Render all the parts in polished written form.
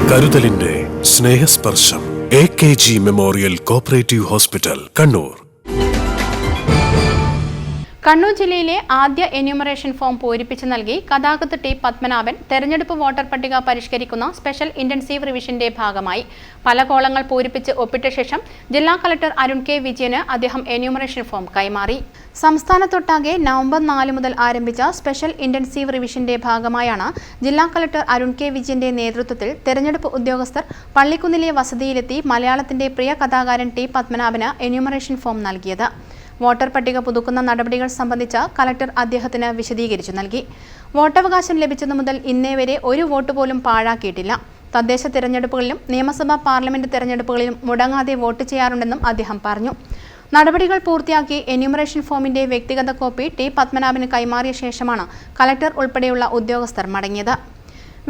കരുതലിന്റെ സ്നേഹസ്പർശം AKG memorial cooperative hospital, Kannur. Kannur ജില്ലയിലെ ആദ്യ enumeration form പൂരിപ്പിച്ച് നൽകി കഥാകൃത്ത് ടി പത്മനാഭൻ തെരഞ്ഞെടുപ്പ് വോട്ടർ പട്ടിക പരിഷ്കരിക്കുന്ന സ്പെഷ്യൽ ഇന്റൻസീവ് റിവിഷന്റെ ഭാഗമായി പല കോളങ്ങൾ പൂരിപ്പിച്ച് ഒപ്പിട്ട ശേഷം ജില്ലാ കളക്ടർ അരുൺ കെ വിജയന് അദ്ദേഹം എന്യൂമറേഷൻ ഫോം കൈമാറി. സംസ്ഥാനത്തൊട്ടാകെ നവംബർ 4 മുതൽ ആരംഭിച്ച സ്പെഷ്യൽ ഇന്റൻസീവ് റിവിഷന്റെ ഭാഗമായാണ് ജില്ലാ കളക്ടർ അരുൺ കെ വിജയന്റെ നേതൃത്വത്തിൽ തെരഞ്ഞെടുപ്പ് ഉദ്യോഗസ്ഥർ പള്ളിക്കുന്നിലെ വസതിയിലെത്തി മലയാളത്തിന്റെ പ്രിയ കഥാകാരൻ ടി പത്മനാഭന് എന്യൂമറേഷൻ ഫോം നൽകിയത്. വോട്ടർ പട്ടിക പുതുക്കുന്ന നടപടികൾ സംബന്ധിച്ച് കളക്ടർ അദ്ദേഹത്തിന് വിശദീകരിച്ചു നൽകി. വോട്ടവകാശം ലഭിച്ചതു മുതൽ ഇന്നേ വരെ ഒരു വോട്ട് പോലും പാഴാക്കിയിട്ടില്ല. തദ്ദേശ തിരഞ്ഞെടുപ്പുകളിലും നിയമസഭാ പാർലമെന്റ് തിരഞ്ഞെടുപ്പുകളിലും മുടങ്ങാതെ വോട്ട് ചെയ്യാറുണ്ടെന്നും അദ്ദേഹം പറഞ്ഞു. നടപടികൾ പൂർത്തിയാക്കി എന്യൂമറേഷൻ ഫോമിന്റെ വ്യക്തിഗത കോപ്പി ടി പത്മനാഭന് കൈമാറിയ ശേഷമാണ് കളക്ടർ ഉൾപ്പെടെയുള്ള ഉദ്യോഗസ്ഥർ മടങ്ങിയത്.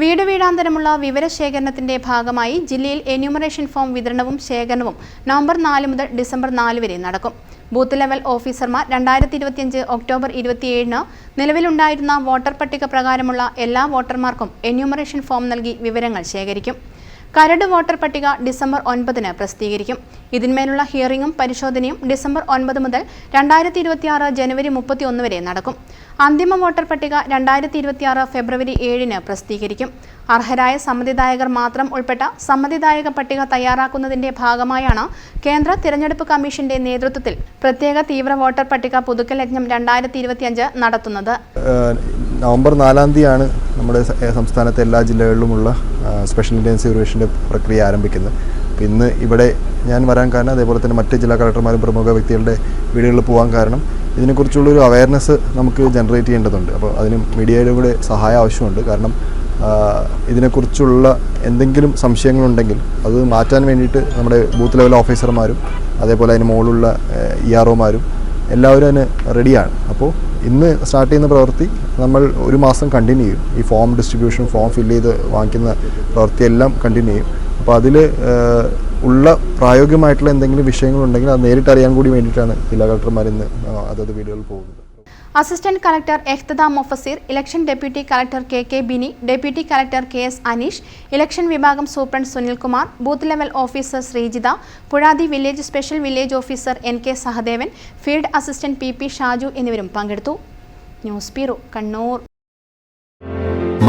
വീട് വീടാന്തരമുള്ള വിവരശേഖരണത്തിന്റെ ഭാഗമായി ജില്ലയിൽ എന്യൂമറേഷൻ ഫോം വിതരണവും ശേഖരണവും നവംബർ 4 മുതൽ ഡിസംബർ 4 വരെ നടക്കും. ബൂത്ത് ലെവൽ ഓഫീസർമാർ 2025 ഒക്ടോബർ 27 നിലവിലുണ്ടായിരുന്ന വോട്ടർ പട്ടിക പ്രകാരമുള്ള എല്ലാ വോട്ടർമാർക്കും എന്യൂമറേഷൻ ഫോം നൽകി വിവരങ്ങൾ ശേഖരിക്കും. കരട് വോട്ടർ പട്ടിക ഡിസംബർ 9 പ്രസിദ്ധീകരിക്കും. ഇതിന്മേലുള്ള ഹിയറിംഗും പരിശോധനയും ഡിസംബർ 9 മുതൽ 2026 ജനുവരി 31 വരെ നടക്കും. അന്തിമ വോട്ടർ പട്ടിക 2026 ഫെബ്രുവരി 7 പ്രസിദ്ധീകരിക്കും. അർഹരായ സമ്മതിദായകർ മാത്രം ഉൾപ്പെട്ട സമ്മതിദായക പട്ടിക തയ്യാറാക്കുന്നതിന്റെ ഭാഗമായാണ് കേന്ദ്ര തിരഞ്ഞെടുപ്പ് കമ്മീഷന്റെ നേതൃത്വത്തിൽ പ്രത്യേക തീവ്ര വോട്ടർ പട്ടിക പുതുക്കൽ യജ്ഞം 2025 നടത്തുന്നത്. നവംബർ 4 തീയതിയാണ് നമ്മുടെ സംസ്ഥാനത്തെ എല്ലാ ജില്ലകളിലുമുള്ള സ്പെഷ്യൽ ഇന്റൻസീവ് റിവിഷൻ്റെ പ്രക്രിയ ആരംഭിക്കുന്നത്. ഇന്ന് ഇവിടെ ഞാൻ വരാൻ കാരണം, അതേപോലെ തന്നെ മറ്റ് ജില്ലാ കളക്ടർമാരും പ്രമുഖ വ്യക്തികളുടെ വീടുകളിൽ പോകാൻ കാരണം, ഇതിനെക്കുറിച്ചുള്ളൊരു അവയർനെസ് നമുക്ക് ജനറേറ്റ് ചെയ്യേണ്ടതുണ്ട്. അപ്പോൾ അതിന് മീഡിയയുടെ കൂടെ സഹായം ആവശ്യമുണ്ട്. കാരണം ഇതിനെക്കുറിച്ചുള്ള എന്തെങ്കിലും സംശയങ്ങളുണ്ടെങ്കിൽ അത് മാറ്റാൻ വേണ്ടിയിട്ട് നമ്മുടെ ബൂത്ത് ലെവൽ ഓഫീസർമാരും അതേപോലെ അതിന് മുകളിലുള്ള EROമാരും എല്ലാവരും അതിന് റെഡിയാണ്. അപ്പോൾ ഇന്ന് സ്റ്റാർട്ട് ചെയ്യുന്ന പ്രവൃത്തി നമ്മൾ ഒരു മാസം കണ്ടിന്യൂ ചെയ്യും. ഈ ഫോം ഡിസ്ട്രിബ്യൂഷൻ, ഫോം ഫില്ല് ചെയ്ത് വാങ്ങിക്കുന്ന പ്രവൃത്തിയെല്ലാം കണ്ടിന്യൂ ചെയ്യും. അപ്പോൾ അതിൽ ഉള്ള പ്രായോഗികമായിട്ടുള്ള എന്തെങ്കിലും വിഷയങ്ങളുണ്ടെങ്കിൽ അത് നേരിട്ട് അറിയാൻ കൂടി വേണ്ടിയിട്ടാണ് ജില്ലാ കളക്ടർമാർ ഇന്ന് അതത് വീടുകളിൽ പോകുന്നത്. അസിസ്റ്റന്റ് കളക്ടർ എഖ്തദ മൊഫസീർ, election deputy collector KK Bini, deputy collector KS Aneesh, ഇലക്ഷൻ വിഭാഗം superintendent Sunilkumar, booth level officer Sreejitha, Puzhathi village special village officer NK Sahadevan, field assistant PP Shaju എന്നിവരും പങ്കെടുത്തു. News bureau, Kannur.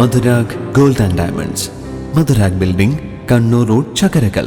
Madhurag gold and diamonds, Madhurag building, Kannur road, Chakkarakal.